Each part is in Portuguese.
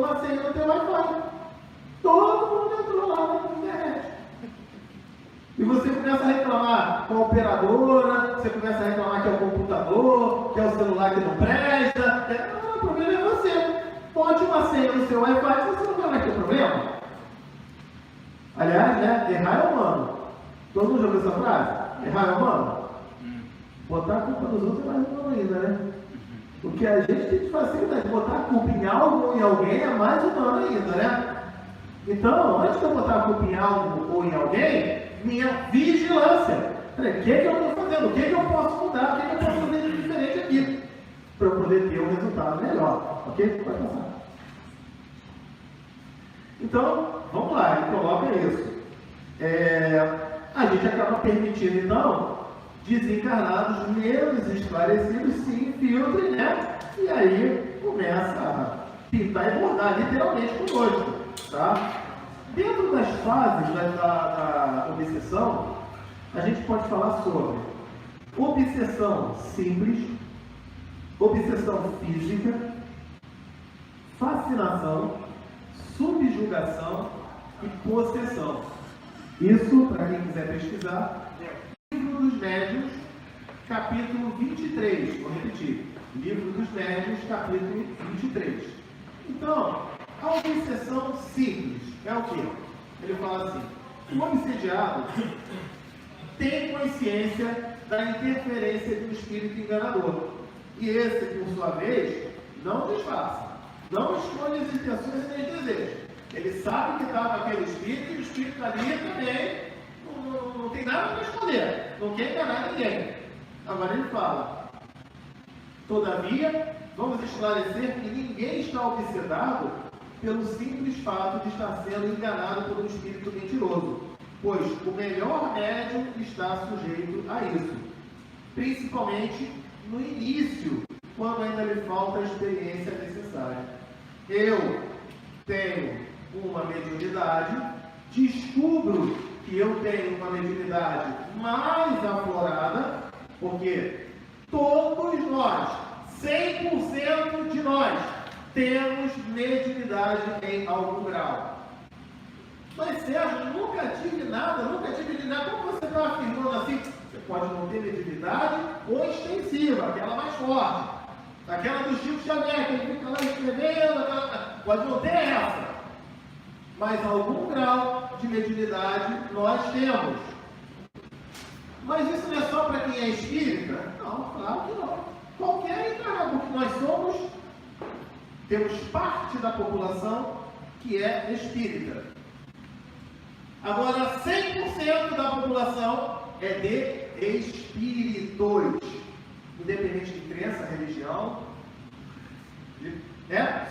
uma senha no teu Wi-Fi. Todo mundo entrou lá na internet. E você começa a reclamar com a operadora, você começa a reclamar que é o computador, que é o celular que não presta. Não, o problema é você. Bote uma senha no seu Wi-Fi, você não vai ter problema. Aliás, né? Errar é humano. Todo mundo já ouviu essa frase? Errar é humano? Botar a culpa nos outros é mais humano ainda, né? Porque a gente tem facilidade. Botar a culpa em algo ou em alguém é mais humano ainda, né? Então, antes de eu botar a culpa em algo ou em alguém, minha vigilância. Peraí, o que eu estou fazendo? O que eu posso mudar? O que eu posso fazer de diferente aqui? Para eu poder ter um resultado melhor. Ok? Vai passar. Então, vamos lá, ele coloca isso. A gente acaba permitindo, então, desencarnados menos esclarecidos se infiltrem, né? E aí começa a pintar e bordar, literalmente, conosco, tá? Dentro das fases da obsessão, a gente pode falar sobre obsessão simples, obsessão física, fascinação, subjugação e possessão. Isso, para quem quiser pesquisar, Livro dos Médiuns, capítulo 23. Vou repetir. Livro dos Médiuns, capítulo 23. Então, a obsessão simples é o quê? Ele fala assim: o obsediado tem consciência da interferência de um espírito enganador. E esse, por sua vez, não disfarça, não esconde as intenções e nem desejos. Ele sabe que está com aquele espírito e o espírito ali também não tem nada para esconder, não quer enganar ninguém. Agora ele fala: todavia, vamos esclarecer que ninguém está obsedado pelo simples fato de estar sendo enganado por um espírito mentiroso, pois o melhor médium está sujeito a isso, principalmente no início, quando ainda lhe falta a experiência necessária. Eu tenho uma mediunidade, descubro que eu tenho uma mediunidade mais aflorada, porque todos nós, 100% de nós, temos mediunidade em algum grau. Mas Sérgio, nunca tive nada. Como você está afirmando assim? Você pode não ter mediunidade ou extensiva, aquela mais forte. Aquela do Chico Xavier, que ele fica lá escrevendo, pode não ter essa. Mas algum grau de mediunidade nós temos. Mas isso não é só para quem é espírita? Não, claro que não. Qualquer encarnado, porque nós temos parte da população que é espírita. Agora, 100% da população é de espíritos, independente de crença, religião,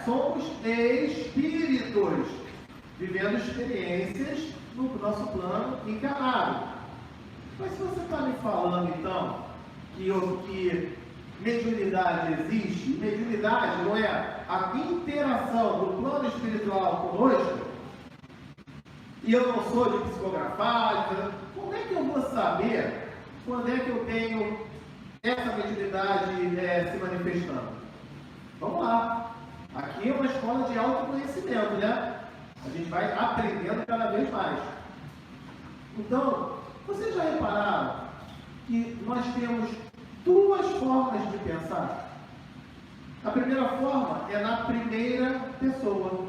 somos espíritos, vivendo experiências no nosso plano encarnado. Mas se você está me falando, então, que mediunidade existe, mediunidade não é a interação do plano espiritual conosco, e eu não sou de psicografar, como é que eu vou saber quando é que eu tenho essa mediunidade se manifestando? Vamos lá. Aqui é uma escola de autoconhecimento, né? A gente vai aprendendo cada vez mais. Então, vocês já repararam que nós temos duas formas de pensar? A primeira forma é na primeira pessoa.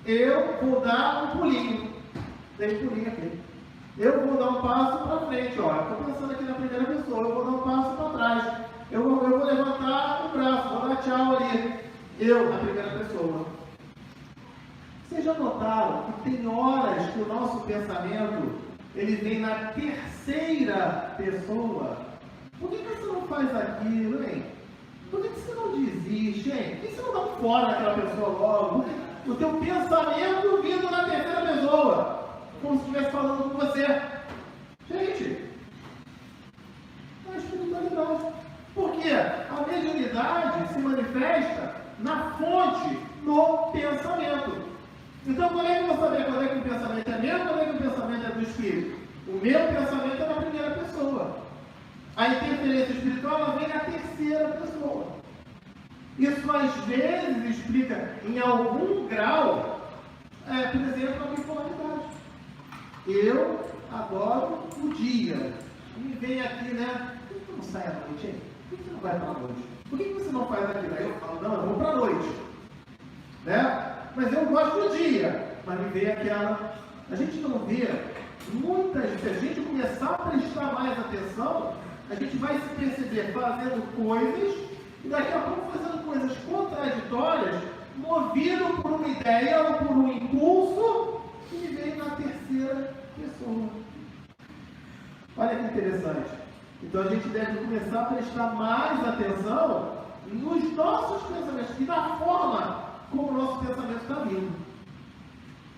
Eu vou dar um pulinho. Tem pulinho aqui. Eu vou dar um passo para frente, ó. Estou pensando aqui na primeira pessoa. Eu vou dar um passo para trás. Eu vou levantar o braço, vou dar tchau ali. Eu, na primeira pessoa. Vocês já notaram que tem horas que o nosso pensamento ele vem na terceira pessoa? Por que você não faz aquilo, hein? Por que você não desiste, hein? Por que você não dá um fora naquela pessoa logo? O teu pensamento vindo na terceira pessoa. Como se estivesse falando com você. Gente, é a espiritualidade. Porque a mediunidade se manifesta na fonte do pensamento. Então, como é que eu vou saber quando é que o pensamento é meu, quando é que o pensamento é do espírito? O meu pensamento é na primeira pessoa. A interferência espiritual ela vem na terceira pessoa. Isso às vezes explica, em algum grau, por exemplo, a bipolaridade. Eu adoro o dia. Me vem aqui, né? Por que você não sai à noite, hein? Por que você não vai para a noite? Por que você não faz aquilo? Aí eu falo, não, eu vou para a noite. Né? Mas eu gosto do dia. Mas me vem aquela... A gente não vê muitas vezes, se a gente começar a prestar mais atenção, a gente vai se perceber fazendo coisas e daqui a pouco fazendo coisas contraditórias, movido por uma ideia ou por um impulso que me vem na terceira pessoa. Olha que interessante. Então a gente deve começar a prestar mais atenção nos nossos pensamentos e na forma como o nosso pensamento está vindo.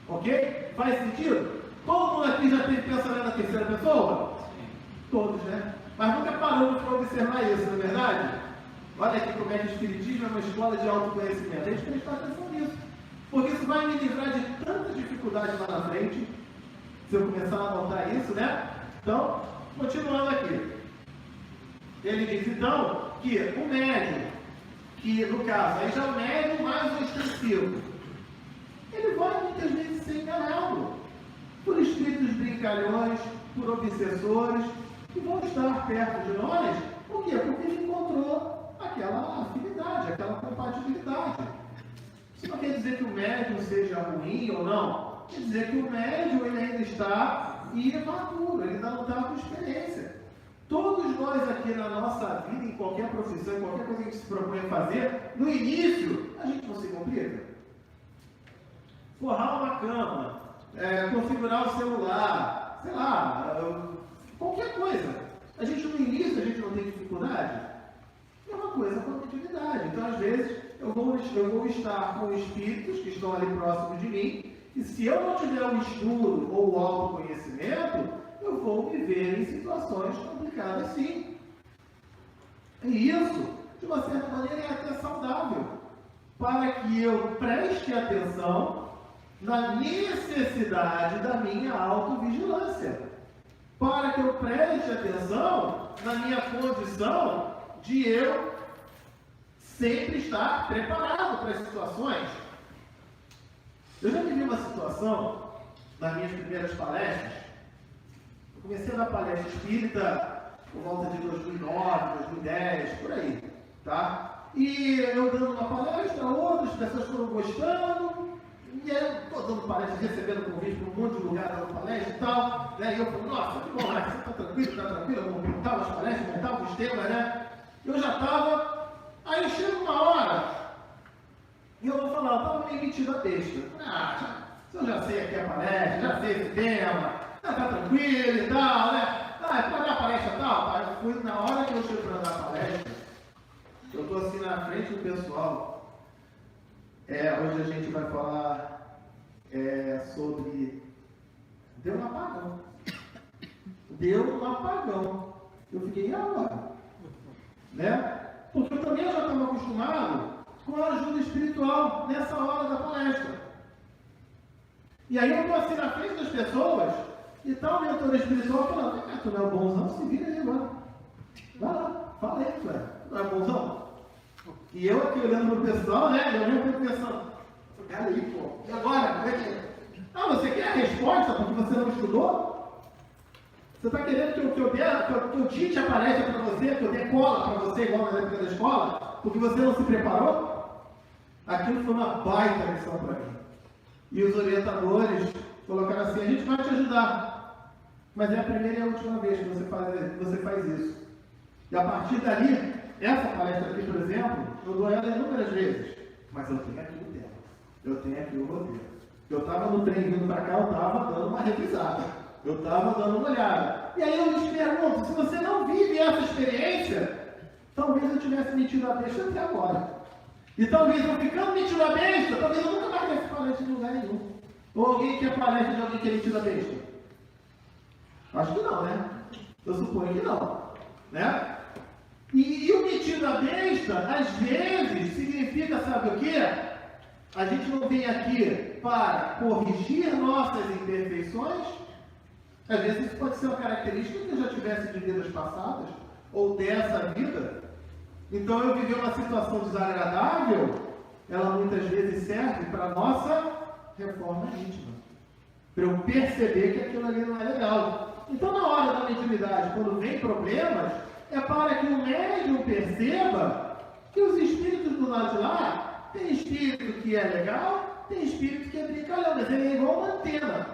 Ok? Faz sentido? Todo mundo aqui já teve pensamento na terceira pessoa? Sim. Todos, né? Mas nunca paramos para observar isso, não é verdade? Olha aqui como é que o Espiritismo é uma escola de autoconhecimento. A gente tem que prestar atenção nisso. Porque isso vai me livrar de tantas dificuldades lá na frente, se eu começar a notar isso, né? Então, continuando aqui. Ele diz, então, que o médium, que no caso, aí já o médium mais ostensivo, ele vai muitas vezes ser enganado por espíritos brincalhões, por obsessores, que vão estar perto de nós. Por quê? Porque ele encontrou aquela afinidade, aquela compatibilidade. Isso não quer dizer que o médium seja ruim ou não. Quer dizer que o médium ele ainda está imaturo, ele ainda não está com experiência. Todos nós aqui na nossa vida, em qualquer profissão, em qualquer coisa que a gente se propõe a fazer, no início, a gente não se complica. Forrar uma cama, configurar o celular, sei lá, qualquer coisa. A gente no início, a gente não tem dificuldade. É uma coisa com atividade. Então, às vezes, eu vou estar com espíritos que estão ali próximos de mim, e se eu não tiver o estudo ou o autoconhecimento, eu vou me ver em situações complicadas sim. E isso, de uma certa maneira, é até saudável, para que eu preste atenção na necessidade da minha autovigilância, para que eu preste atenção na minha condição de eu sempre estar preparado para as situações. Eu já vivi uma situação, nas minhas primeiras palestras. Eu comecei a dar palestra espírita por volta de 2009, 2010, por aí, tá? E eu dando uma palestra, outras pessoas foram gostando, e aí eu estou dando palestra, recebendo convite para um monte de lugar dando palestra e tal, né? E eu falei, nossa, que bom, né? Você está tranquilo, eu montava as palestras, montava os temas, né? Eu já estava, aí chega uma hora, e eu vou falar, eu estava meio metido a besta. Eu já sei aqui a palestra, já sei esse tema, tá tranquilo e tal, né? É para dar palestra e tal. Aí eu fui, na hora que eu cheguei para dar palestra, eu estou assim na frente do pessoal. Hoje a gente vai falar sobre... Deu um apagão. Deu um apagão. Eu fiquei, agora? Né? Porque eu também já estava acostumado com a ajuda espiritual nessa hora da palestra. E aí eu estou assim na frente das pessoas e está o mentor espiritual falando, tu não é bonzão? Se vira aí agora. Vai lá, fala aí, tu não é bonzão? E eu aqui olhando para o pessoal, né? Eu olhando para o pessoal, cara aí, pô, e agora? Como é que é? Você quer a resposta porque você não estudou? Você está querendo que eu tite a palestra para você, que eu dê cola para você, igual na época da escola, porque você não se preparou? Aquilo foi uma baita lição para mim. E os orientadores colocaram assim, a gente vai te ajudar, mas é a primeira e a última vez que você faz isso. E a partir dali, essa palestra aqui, por exemplo, eu dou ela inúmeras vezes, mas eu tenho aqui o tema, eu tenho aqui o roteiro. Eu estava no trem vindo para cá, eu estava dando uma revisada, eu estava dando uma olhada. E aí eu te pergunto, se você não vive essa experiência, talvez eu tivesse metido a besta até agora. E talvez eu ficando metido a besta, talvez eu nunca mais tivesse palestra em lugar nenhum. Ou alguém quer palestra de alguém que é metido a besta? Acho que não, né? Eu suponho que não. Né? E o metido a besta, às vezes, significa, sabe o quê? A gente não vem aqui para corrigir nossas imperfeições. Às vezes isso pode ser uma característica que eu já tivesse de vidas passadas, ou dessa vida. Então eu viver uma situação desagradável, ela muitas vezes serve para a nossa reforma íntima. Para eu perceber que aquilo ali não é legal. Então na hora da mediunidade, quando vem problemas, é para que o médium perceba que os espíritos do lado de lá, tem espírito que é legal, tem espírito que é brincalhão, mas ele é igual uma antena.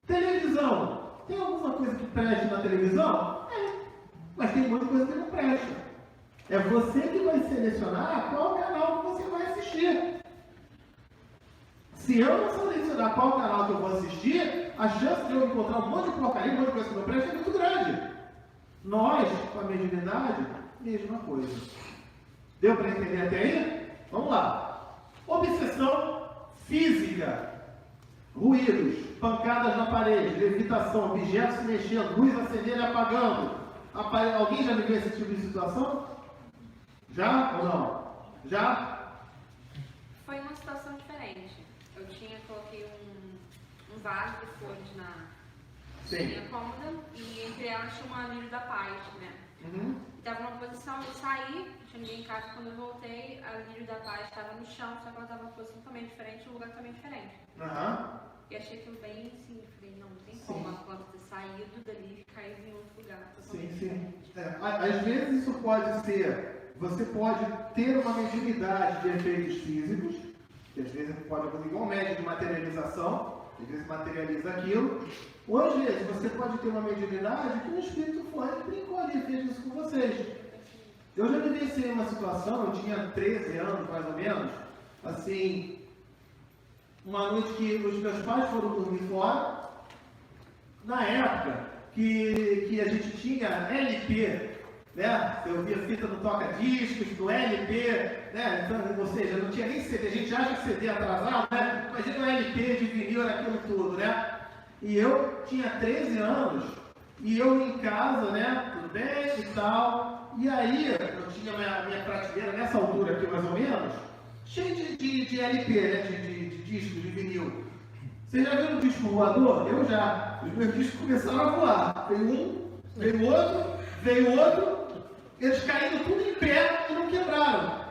Televisão, tem alguma coisa que preste na televisão? Mas tem muita coisa que não presta. É você que vai selecionar qual canal que você vai assistir. Se eu não selecionar qual canal que eu vou assistir, a chance de eu encontrar um monte de porcaria, um monte de coisa que não presta é muito grande. Nós, com a mediunidade, mesma coisa. Deu para entender até aí? Vamos lá. Obsessão física. Ruídos, pancadas na parede, levitação, objetos se mexendo, luz acendendo e apagando. Alguém já viveu esse tipo de situação? Já ou não? Já? Foi uma situação diferente. Eu coloquei um vaso de flores na minha cômoda e entre elas tinha uma lírio da paz, né? Estava numa posição, eu saí, não tinha ninguém em casa, quando eu voltei, a lírio da paz estava no chão, só que ela estava numa posição também diferente, um lugar também diferente. E achei aquilo bem assim, falei, não tem como a planta ter saído dali e caído em outro lugar. Sim. Às vezes isso pode ser, você pode ter uma mediunidade de efeitos físicos, que às vezes pode acontecer igual médio de materialização, às vezes materializa aquilo, ou às vezes você pode ter uma mediunidade que o espírito foi e brincou ali e fez isso com vocês. Eu já vivenciei uma situação, eu tinha 13 anos mais ou menos, assim, uma noite que os meus pais foram dormir fora, na época que a gente tinha LP, né? Eu via fita no toca-discos, do LP, né? Então, ou seja, não tinha nem CD, a gente acha que CD atrasado, né? Imagina um LP de vinil, aquilo tudo, né? E eu tinha 13 anos, e eu em casa, né? Tudo bem e tal, e aí eu tinha minha prateleira nessa altura aqui mais ou menos, cheia de LP, né? De discos, de vinil. Vocês já viram o disco voador? Eu já. Os meus discos começaram a voar. Veio um, veio outro, eles caíram tudo em pé e não quebraram.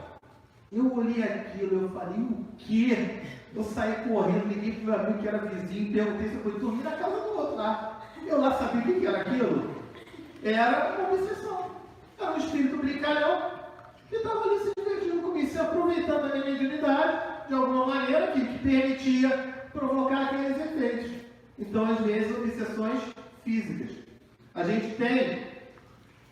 Eu olhei aquilo, eu falei, o quê? Eu saí correndo, liguei para o meu amigo que era vizinho, perguntei se eu podia dormir na casa do outro lá. Eu lá sabia o que era aquilo? Era uma obsessão. Era um espírito brincalhão que estava ali se divertindo. Comecei aproveitando a minha mediunidade de alguma maneira que permitia provocar aqueles efeitos. Então, às vezes, obsessões físicas. A gente tem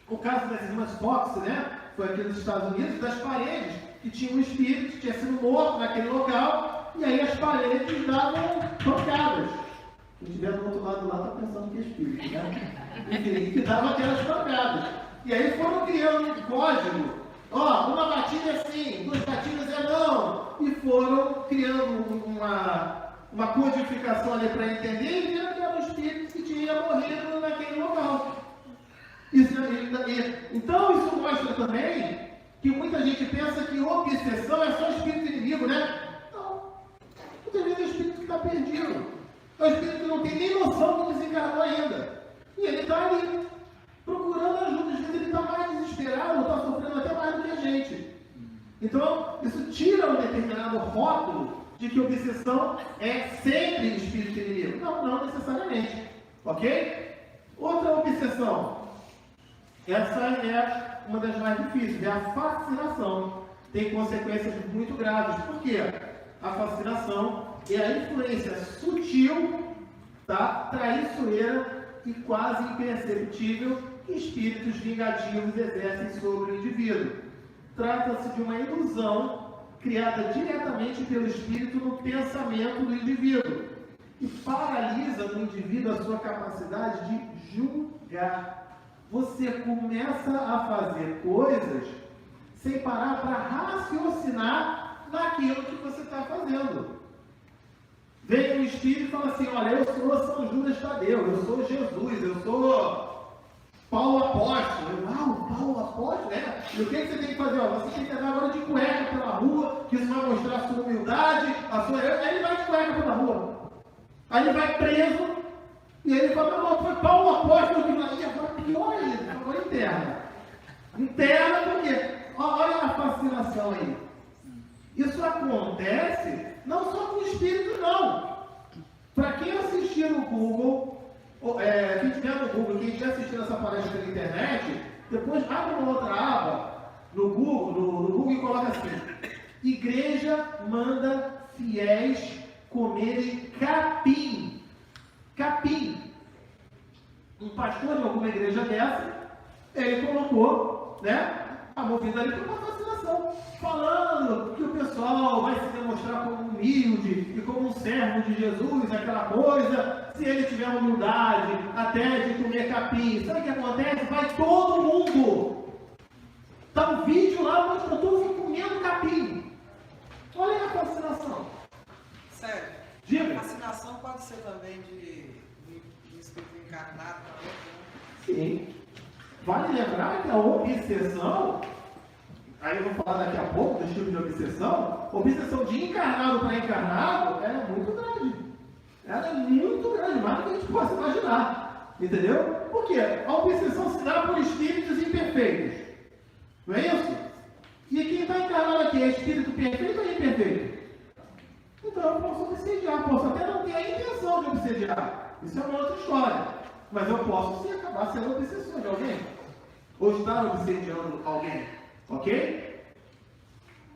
o caso das irmãs Fox, né? Foi aqui nos Estados Unidos, das paredes, que tinha um espírito que tinha sido morto naquele local, e aí as paredes davam pancadas. Quem estiver do outro lado lá está pensando que é espírito, né? Enfim, que dava aquelas pancadas. E aí foram criando um código. Ó, uma batida é sim, duas batidas é não. E foram criando uma codificação ali para entender e viram que era um espírito que tinha morrido naquele local. Então isso mostra também que muita gente pensa que obsessão é só espírito inimigo, né? Não. Muitas vezes é o espírito que está perdido. É o espírito que não tem nem noção que desencarnou ainda. E ele está ali, procurando ajuda. Às vezes ele está mais desesperado, está sofrendo até mais do que a gente. Então, isso tira um determinado rótulo de que obsessão é sempre espírito inimigo. Não, não necessariamente. Ok? Outra obsessão. Essa é uma das mais difíceis, é a fascinação. Tem consequências muito graves. Por quê? A fascinação é a influência sutil, tá? Traiçoeira e quase imperceptível que espíritos vingativos exercem sobre o indivíduo. Trata-se de uma ilusão criada diretamente pelo espírito no pensamento do indivíduo e paralisa no indivíduo a sua capacidade de julgar. Você começa a fazer coisas sem parar para raciocinar naquilo que você está fazendo. Vem um espírito e fala assim, olha, eu sou São Judas Tadeu, eu sou Jesus, eu sou Paulo Apóstolo. Paulo Apóstolo, né? E o que você tem que fazer? Ó, você tem que andar agora de cueca pela rua, que isso vai mostrar a sua humildade, a sua... Aí ele vai de cueca pela rua. Aí ele vai preso, e ele fala, não, foi Paulo Apóstolo que vai. E agora pior ainda, agora interna. Interna por quê? olha a fascinação aí. Isso acontece não só com espíritos, não. Para quem assistir no Google, quem tiver no Google, quem estiver assistindo essa palestra pela internet, depois abre uma outra aba no Google e coloca assim: igreja manda fiéis comerem capim. Capim. Um pastor de alguma igreja dessa, ele colocou, né, a movida ali por uma fascinação, falando que o pessoal vai se demonstrar como humilde e como um servo de Jesus, aquela coisa, se ele tiver humildade até de comer capim. Sabe o que acontece? Vai todo mundo. Está um vídeo lá mostrando todo mundo comendo capim. Olha a fascinação. Sério? Diga. A fascinação pode ser também de espírito encarnado para outro, né? Sim. Vale lembrar que a obsessão, aí eu vou falar daqui a pouco do estilo de obsessão de encarnado para encarnado, ela é muito grande. Ela é muito grande, mais do que a gente possa imaginar. Entendeu? Por quê? A obsessão se dá por espíritos imperfeitos. Não é isso? E quem está encarnado aqui é espírito perfeito ou imperfeito? Então eu posso obsediar, posso até não ter a intenção de obsediar. Isso é uma outra história. Mas eu posso sim acabar sendo obsessor de alguém. Ou estar obsediando alguém. Ok?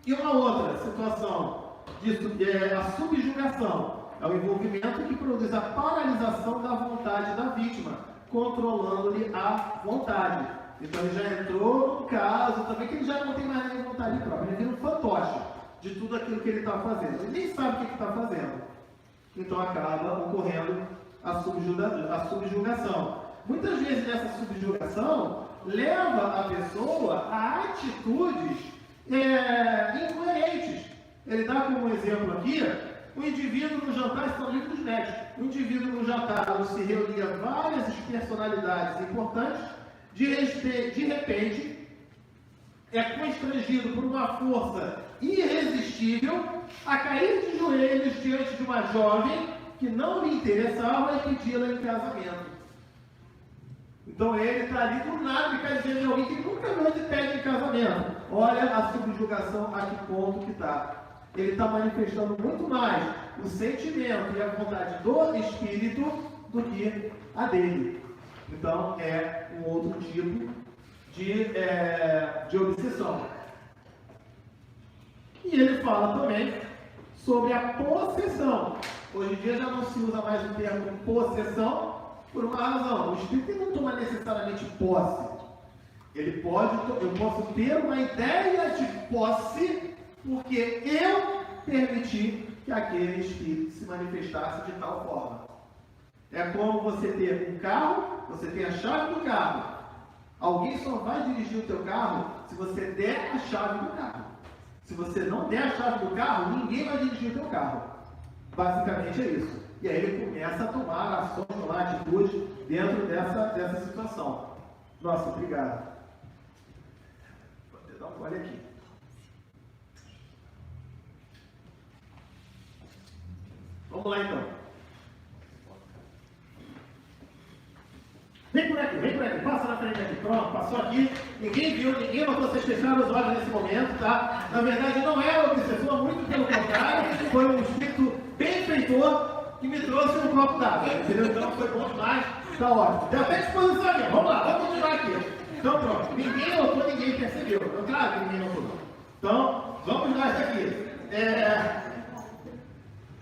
E uma outra situação disso é a subjugação. É o envolvimento que produz a paralisação da vontade da vítima, controlando-lhe a vontade. Então ele já entrou num caso também que ele já não tem mais nenhuma vontade própria. Ele vira um fantoche de tudo aquilo que ele está fazendo. Ele nem sabe o que está fazendo. Então acaba ocorrendo a subjugação. Muitas vezes essa subjugação leva a pessoa a atitudes incoerentes. Ele dá como exemplo aqui, o indivíduo no jantar, está no livro dos médicos, o indivíduo no jantar onde se reunia várias personalidades importantes, de repente é constrangido por uma força irresistível a cair de joelhos diante de uma jovem que não lhe interessava e pedi-la em casamento. Então ele está ali do nada e cai diante de alguém que nunca mais lhe pede em casamento. Olha a subjugação a que ponto que está. Ele está manifestando muito mais o sentimento e a vontade do espírito do que a dele. Então é um outro tipo de obsessão. E ele fala também sobre a possessão. Hoje em dia já não se usa mais o termo possessão por uma razão. O espírito não toma necessariamente posse. Eu posso ter uma ideia de posse porque eu permiti que aquele espírito se manifestasse de tal forma. É como você ter um carro, você tem a chave do carro. Alguém só vai dirigir o teu carro se você der a chave do carro. Se você não der a chave do carro, ninguém vai dirigir o teu carro. Basicamente é isso. E aí ele começa a tomar ações, tomar atitudes dentro dessa situação. Nossa, obrigado. Vou até dar um gole aqui. Vamos lá então. Vem por aqui, passa na frente aqui. Pronto, passou aqui. Ninguém viu, ninguém mandou vocês fechar os olhos nesse momento, tá? Na verdade, não era o obsessor, muito pelo contrário, foi um espírito benfeitor que me trouxe um copo d'água, entendeu? Então foi bom demais, tá ótimo. Deu até disposição aqui, vamos lá, vamos continuar aqui. Então pronto, ninguém notou, ninguém percebeu. Claro que ninguém notou. Então, vamos lá isso aqui.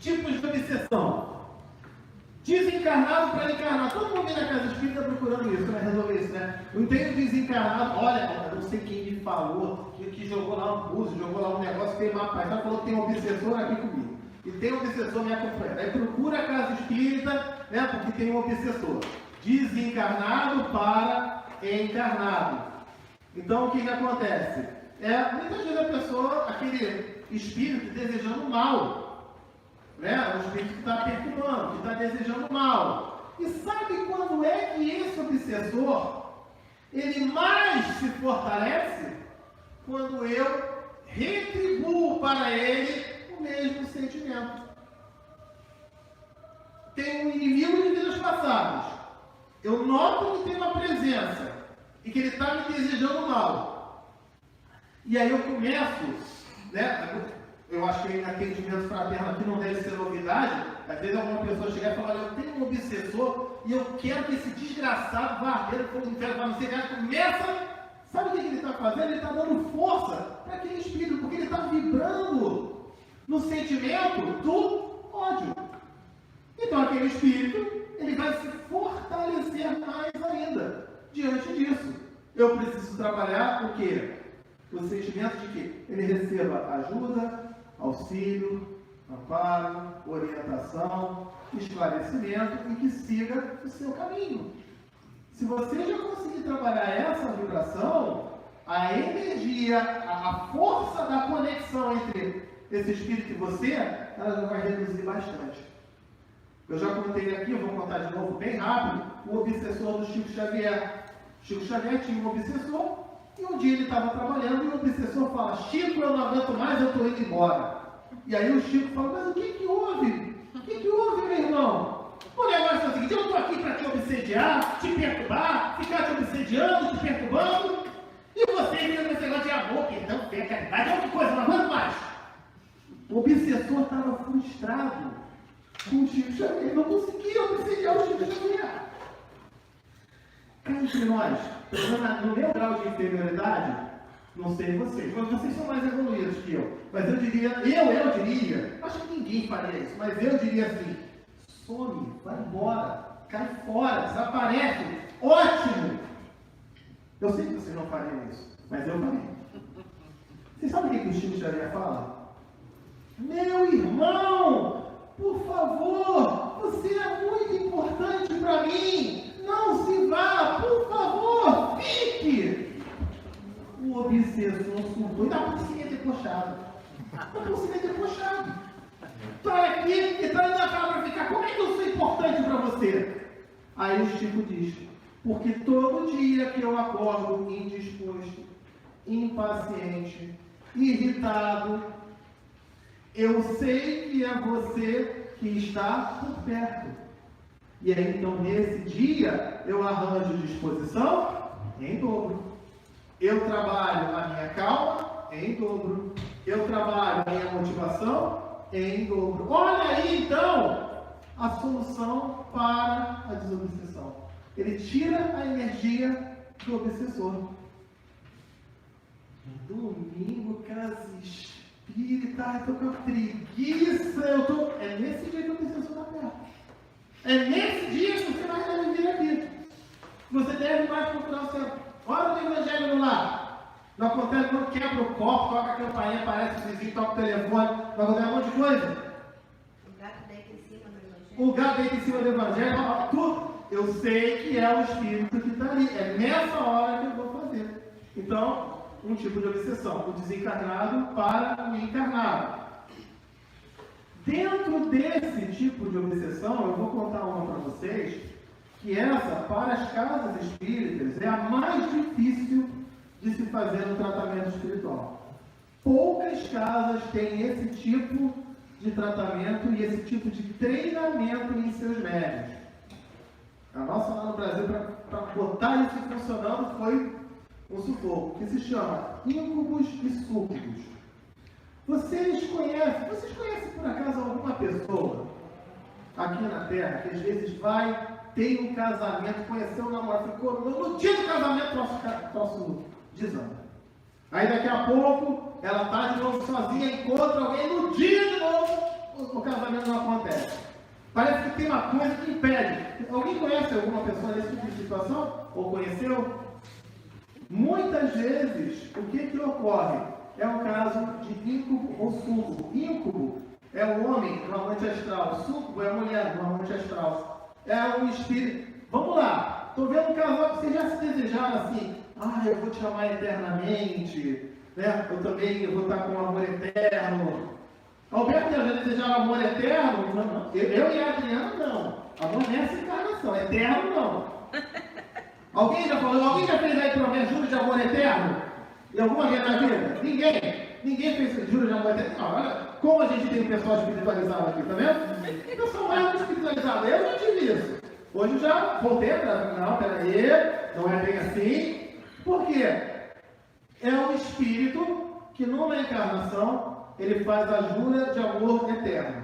Tipos de obsessão. Desencarnado para encarnado. Todo mundo vem na casa espírita procurando isso, né? Resolver isso, né? Não tem desencarnado. Olha, eu não sei quem me falou, que jogou lá um búzio, jogou lá um negócio, tem uma paz. Ela falou que tem um obsessor aqui comigo. E tem um obsessor me acompanhando. Aí procura a casa espírita, né? Porque tem um obsessor. Desencarnado para encarnado. Então o que acontece? Muitas vezes a pessoa, aquele espírito desejando mal. Né? O espírito que está perturbando, que está desejando mal. E sabe quando é que esse obsessor ele mais se fortalece? Quando eu retribuo para ele o mesmo sentimento. Tem um inimigo de vidas passadas. Eu noto que tem uma presença e que ele está me desejando mal. E aí eu começo, né? Eu acho que atendimento fraterno aqui não deve ser novidade. Às vezes alguma pessoa chegar e falar, eu tenho um obsessor e eu quero que esse desgraçado varreiro for no inferno para não ser gato. Começa, sabe o que ele está fazendo? Ele está dando força para aquele espírito, porque ele está vibrando no sentimento do ódio. Então aquele espírito, ele vai se fortalecer mais ainda diante disso. Eu preciso trabalhar o quê? O sentimento de que ele receba ajuda, auxílio, amparo, orientação, esclarecimento e que siga o seu caminho. Se você já conseguir trabalhar essa vibração, a energia, a força da conexão entre esse espírito e você, ela já vai reduzir bastante. Eu já contei aqui, eu vou contar de novo bem rápido, o obsessor do Chico Xavier. Chico Xavier tinha um obsessor e um dia ele estava trabalhando e o obsessor fala, Chico, eu não aguento mais, eu estou indo embora. E aí o Chico fala, mas o que houve? O que houve, meu irmão? O negócio é o seguinte, eu estou aqui para te obsediar, te perturbar, ficar te obsediando, te perturbando, e você ainda com esse negócio de amor, perdão, fé, caridade, é outra coisa, não aguento mais. O obsessor estava frustrado com o Chico Xavier, ele não conseguia obsediar o Chico Xavier. Cá entre nós, no meu grau de inferioridade, não sei vocês, mas vocês são mais evoluídos que eu. Mas eu diria, acho que ninguém faria isso, mas eu diria assim, some, vai embora, cai fora, desaparece, ótimo! Eu sei que vocês não fariam isso, mas eu farei. Vocês sabem o que o Chico Xavier fala? Meu irmão, por favor, você é muito importante para mim, não se vá, por favor, fique! O obsessor surtou e dá por cima debochado. Está aqui e está indo para ficar. Como é que eu sou importante para você? Aí o Chico diz, porque todo dia que eu acordo indisposto, impaciente, irritado, eu sei que é você que está por perto. E aí então nesse dia eu arranjo disposição em dobro. Eu trabalho a minha calma em dobro. Eu trabalho a minha motivação em dobro. Olha aí então a solução para a desobsessão. Ele tira a energia do obsessor. Domingo, casa espírita, estou com a preguiça. É nesse dia que o obsessor está perto. É nesse dia que você mais deve vir aqui. Você deve mais procurar o céu. Hora do evangelho no lar. Não acontece quando quebra o copo, toca a campainha, aparece o vizinho, toca o telefone, vai acontecer um monte de coisa. O gato deita em cima do evangelho. O gato deita em cima do evangelho, tudo. Eu sei que é o espírito que está ali. É nessa hora que eu vou fazer. Então, um tipo de obsessão. O desencarnado para o encarnado. Dentro desse tipo de obsessão, eu vou contar uma para vocês, que essa, para as casas espíritas, é a mais difícil de se fazer no tratamento espiritual. Poucas casas têm esse tipo de tratamento e esse tipo de treinamento em seus médios. A nossa lá no Brasil, para botar isso funcionando, foi um sufoco, que se chama íncubos e súcubos. Vocês conhecem por acaso alguma pessoa aqui na Terra que às vezes tem um casamento, conheceu um namorado, ficou no dia do casamento, troço desanda. Aí daqui a pouco ela está de novo sozinha, encontra alguém, no dia de novo o casamento não acontece. Parece que tem uma coisa que impede. Alguém conhece alguma pessoa nesse tipo de situação? Ou conheceu? Muitas vezes, o que ocorre? É um caso de íncube ou súcubo. Íncube é o homem no amante astral. Súcubo é a mulher no amante astral. É um espírito. Vamos lá. Estou vendo um casal que vocês já se desejaram assim. Eu vou te amar eternamente. Né? Eu também vou estar com um amor eterno. Alberto já desejaram amor eterno? Não. Eu e a Adriana não. Amor nessa encarnação. Eterno não. Alguém já falou? Alguém já fez aí promessa, juro de amor eterno? Em alguma vez na vida? Ninguém fez juro de amor eterno. Não, olha como a gente tem um pessoal espiritualizado aqui, tá vendo? O pessoal mais espiritualizado. Eu já tive isso. Hoje eu já voltei para. Não, peraí, não é bem assim. Por quê? é um espírito que numa encarnação ele faz a jura de amor eterno.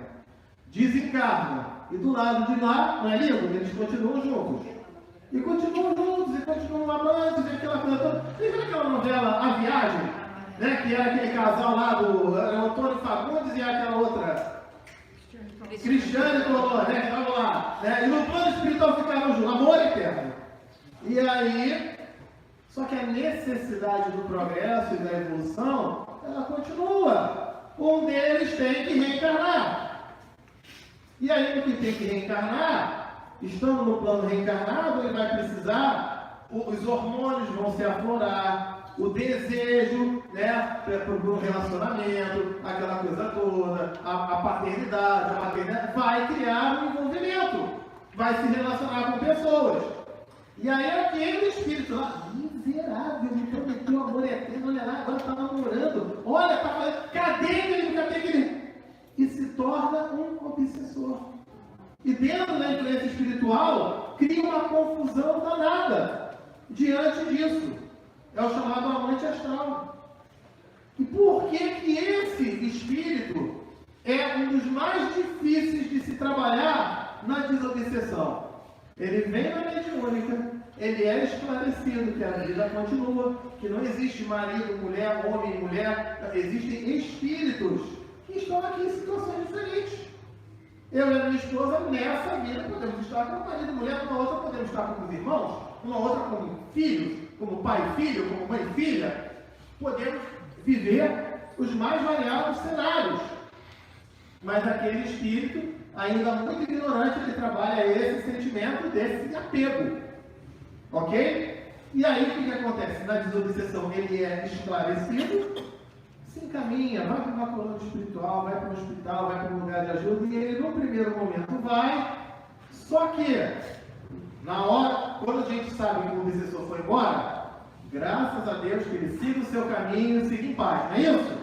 Desencarna. E do lado de lá, não é lindo? Eles continuam juntos. E continuam juntos, e continuam amantes, e aquela coisa toda. Lembra aquela novela A Viagem? Né? Que era aquele casal lá do Antônio Fagundes e aquela outra Cristiane Colombo, né? Que estavam lá. Né? E no plano espiritual ficaram juntos. Amor eterno. E aí, só que a necessidade do progresso e da evolução, ela continua. Um deles tem que reencarnar. E aí, no que tem que reencarnar, estando no plano reencarnado, ele vai precisar, os hormônios vão se aflorar, o desejo, né, para o relacionamento, aquela coisa toda, a paternidade, a maternidade, vai criar um envolvimento, vai se relacionar com pessoas. E aí aquele espírito lá, miserável, me prometeu amor eterno, olha lá, agora está namorando, olha, está fazendo, cadê aquele? E se torna um obsessor. E dentro da influência espiritual, cria uma confusão danada diante disso. É o chamado amante astral. E por que esse espírito é um dos mais difíceis de se trabalhar na desobsessão? Ele vem na mediúnica, ele é esclarecido que a vida continua, que não existe marido, mulher, homem e mulher, existem espíritos que estão aqui em situações diferentes. Eu e a minha esposa, nessa vida, podemos estar como marido e mulher, numa outra podemos estar como irmãos, numa outra como filhos, como pai e filho, como mãe e filha. Podemos viver os mais variados cenários. Mas aquele espírito, ainda muito ignorante, ele trabalha esse sentimento desse apego. Ok? E aí o que acontece? Na desobsessão ele é esclarecido, se encaminha, vai para uma coluna espiritual, vai para um hospital, vai para um lugar de ajuda, e ele no primeiro momento vai, só que na hora, quando a gente sabe que o obsessor foi embora, graças a Deus que ele siga o seu caminho e siga em paz, não é isso?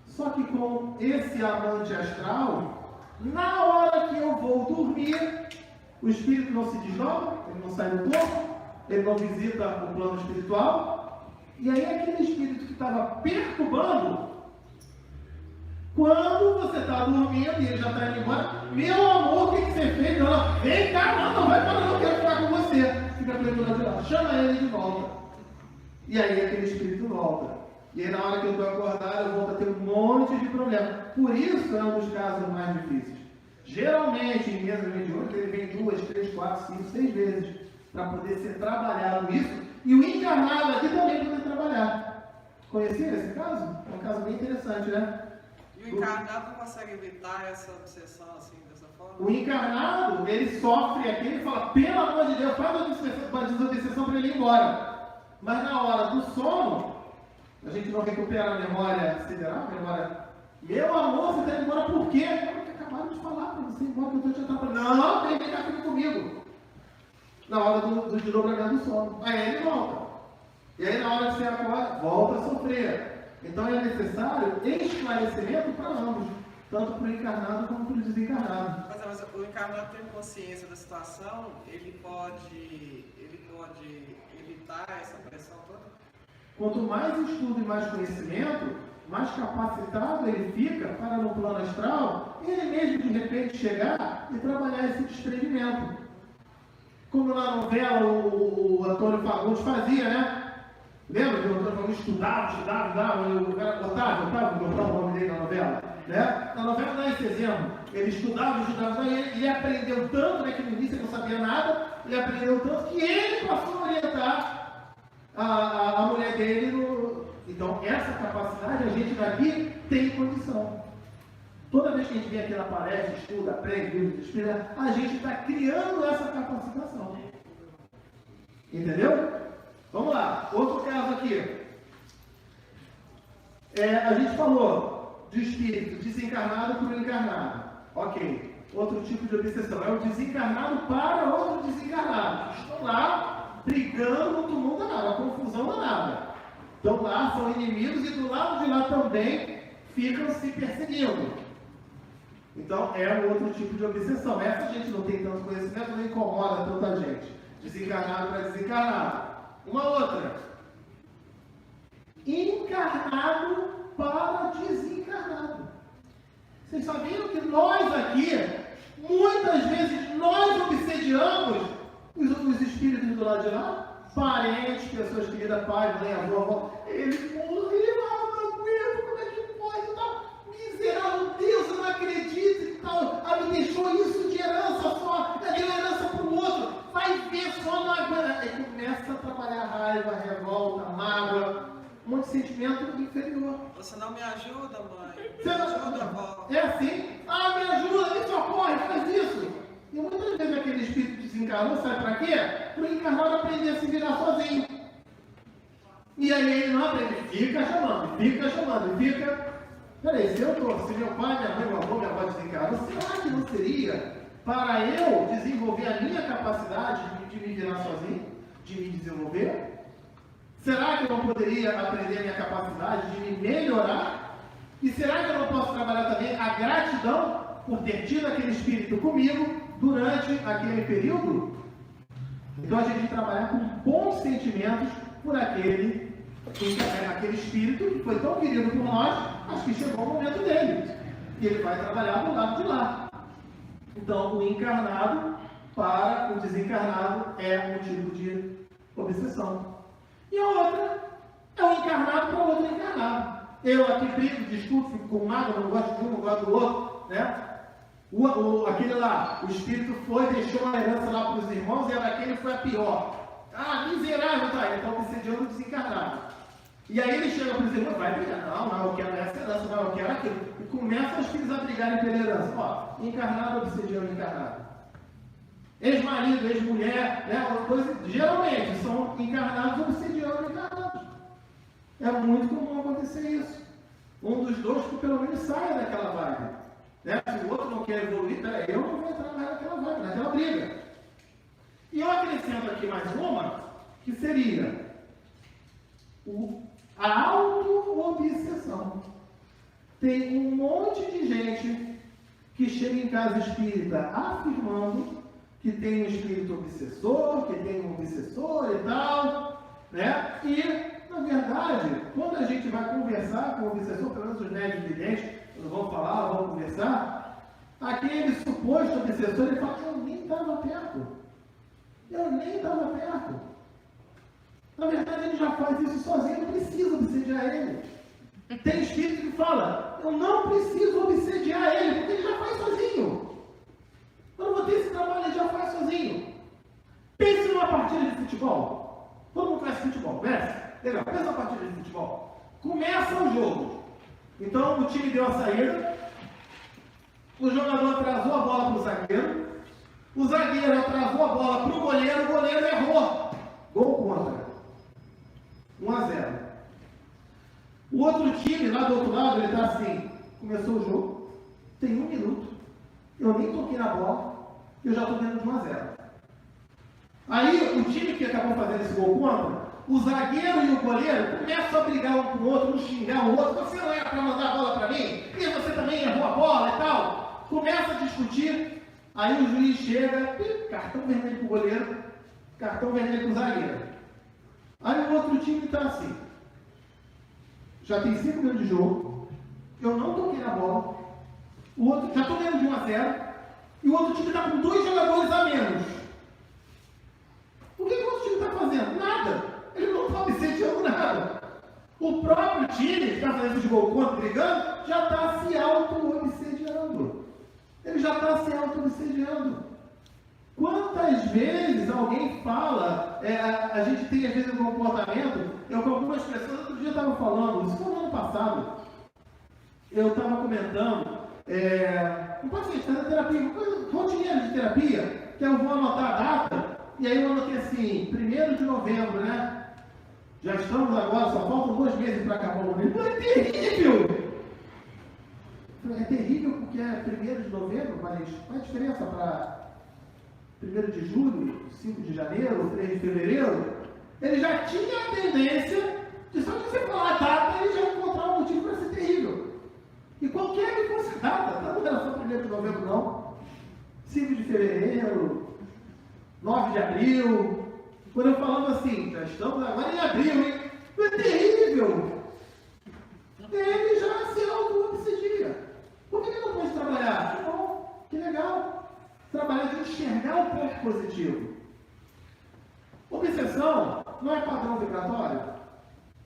Só que com esse amante astral, na hora que eu vou dormir, o espírito não se desdobra, ele não sai do corpo, ele não visita o plano espiritual, e aí aquele espírito que estava perturbando, quando você está dormindo e ele já está indo embora, meu amor, o que você fez? Não, vem cá, não vai para não, eu quero ficar com você. Fica preso de lá, chama ele de volta. E aí aquele espírito volta. E aí na hora que eu estou acordado, eu volto a ter um monte de problema. Por isso é um dos casos mais difíceis. Geralmente, em mesa mediúnica, ele vem 2, 3, 4, 5, 6 vezes para poder ser trabalhado isso. E o encarnado aqui também poder trabalhar. Conheciam esse caso? É um caso bem interessante, né? E o encarnado não consegue evitar essa obsessão assim, dessa forma? O encarnado, ele sofre aqui, ele fala, pelo amor de Deus, faz uma desobsessão para ele ir embora. Mas na hora do sono, a gente não recupera a memória sideral, a memória. Meu amor, você está indo embora por quê? Eu acabaram de falar para você ir embora, que eu estou te atrapalhando. Não, vem cá, fica comigo. Na hora do desdobramento do sono. Aí ele volta. E aí na hora que você acorda, volta a sofrer. Então é necessário esclarecimento para ambos, tanto para o encarnado como para o desencarnado. Mas o encarnado tem consciência da situação, ele pode evitar essa pressão toda? Quanto mais estudo e mais conhecimento, mais capacitado ele fica para no plano astral, ele mesmo de repente chegar e trabalhar esse desprendimento. Como na novela o Antônio Fagundes fazia, né? Lembra que o Antônio Fagundes estudava, o cara Otávio, botar o nome dele na novela, né? Na novela dá esse exemplo. Ele estudava, e ele aprendeu tanto, né, que no início ele não sabia nada, ele aprendeu tanto que ele passou a orientar a mulher dele. Então, essa capacidade a gente daqui tem condição. Toda vez que a gente vem aqui na palestra, estuda, aprende, a gente está criando essa capacitação. Entendeu? Vamos lá, outro caso aqui. A gente falou de espírito desencarnado para o encarnado. Ok. Outro tipo de obsessão. É o desencarnado para outro desencarnado. Estão lá brigando no tumulto danado, a confusão danada. Estão lá, são inimigos e do lado de lá também ficam se perseguindo. Então é um outro tipo de obsessão. Essa a gente não tem tanto conhecimento, não incomoda tanta gente. Desencarnado para desencarnado. Uma outra, encarnado para desencarnado. Vocês sabiam que nós aqui, muitas vezes, nós obsediamos os espíritos do lado de lá? Parentes, pessoas queridas, pai, mãe, avó, ele morreu, não aguento, como é que pode e tal? Miserável, Deus, eu não acredito e tal, me deixou isso de herança só, deu herança para o outro, vai ver só não aguenta. Aí começa a trabalhar raiva, revolta, mágoa, um monte de sentimento inferior. Você não me ajuda, mãe. Você não ajuda, avó. É assim? Me ajuda, isso ocorre, faz isso. E muitas vezes aquele espírito desencarnou, sabe para quê? Para o encarnado aprender a se virar sozinho. E aí ele não aprende, fica chamando. Peraí, se meu pai, minha mãe, meu avô, minha avó desencarnou, será que não seria para eu desenvolver a minha capacidade de me virar sozinho? De me desenvolver? Será que eu não poderia aprender a minha capacidade de me melhorar? E será que eu não posso trabalhar também a gratidão por ter tido aquele espírito comigo durante aquele período? Então a gente tem que trabalhar com bons sentimentos por aquele espírito que foi tão querido por nós, acho que chegou o momento dele. E ele vai trabalhar do lado de lá. Então o encarnado para o desencarnado é motivo de obsessão. E a outra é o encarnado para o outro encarnado. Eu aqui brigo, discuto, fico com mágoa, não gosto de um, não gosto do outro, né? Aquele lá, o espírito foi, deixou uma herança lá para os irmãos e aquele foi a pior. Miserável, tá? Ele está obsediando o desencarnado. E aí ele chega para os irmãos, vai brigar, não, eu quero essa herança, não, eu quero aquilo. E começa os filhos a brigarem pela herança. Encarnado obsediando encarnado. Ex-marido, ex-mulher, né? Geralmente são encarnados obsediando encarnados. É muito comum acontecer isso. Um dos dois que pelo menos saia daquela vibe. Né? Se o outro não quer evoluir, peraí, eu não vou entrar mais naquela vibe, naquela briga. E eu acrescento aqui mais uma, que seria a auto-obsessão. Tem um monte de gente que chega em casa espírita afirmando que tem um espírito obsessor, que tem um obsessor e tal, né? E, na verdade, quando a gente vai conversar com o obsessor, pelo menos os médios videntes, vão falar, vão conversar, aquele suposto obsessor, ele fala, eu nem estava perto. Na verdade, ele já faz isso sozinho, não precisa obsediar ele. Tem espírito que fala, eu não preciso obsediar ele, porque ele já faz sozinho. Eu não vou ter esse trabalho, ele já faz sozinho. Pense numa partida de futebol. Todo mundo conhece futebol, conhece? Legal, pensa numa partida de futebol. Começa o jogo. Então o time deu a saída, o jogador atrasou a bola para o zagueiro, o zagueiro atrasou a bola para o goleiro errou. Gol contra. 1-0. O outro time, lá do outro lado, ele está assim, começou o jogo, tem 1 minuto, eu nem toquei na bola, eu já estou dentro de 1-0. Aí o time que acabou fazendo esse gol contra, o zagueiro e o goleiro começam a brigar um com o outro, um xingar o outro, você não era para mandar a bola para mim, e você também errou a bola e tal. Começa a discutir, aí o juiz chega, cartão vermelho para o goleiro, cartão vermelho para o zagueiro. Aí o outro time está assim, já tem 5 minutos de jogo, eu não toquei na bola, o outro, já estou dentro de 1-0, e o outro time está com 2 jogadores a menos. O que o outro time está fazendo? Nada. Ele não está obsediando nada. O próprio time que está fazendo esse gol contra, brigando, já está se auto-obsediando. Ele já está se auto-obsediando. Quantas vezes alguém fala, a gente tem às vezes um comportamento, eu com algumas pessoas, outro dia estava falando, isso foi no ano passado, eu estava comentando, um paciente fazendo terapia, uma coisa rotineira de terapia, que eu vou anotar a data, e aí eu anotei assim, 1º de novembro, né? Já estamos agora, só faltam 2 meses para acabar o mês. É terrível! É terrível porque é 1º de novembro, mas qual é a diferença para 1º de julho, 5 de janeiro, 3 de fevereiro? Ele já tinha a tendência de só que você falar a data, ele já encontrar um motivo para ser terrível. E qualquer que fosse a data, não era só 1º de novembro não, 5 de fevereiro, 9 de abril, quando eu falava assim, já estamos agora em abril, hein? Não é terrível? Ele já se auto-obsedia. Por que ele não pode trabalhar? Que bom, que legal. Trabalhar de enxergar o ponto positivo. Obsessão não é padrão vibratório?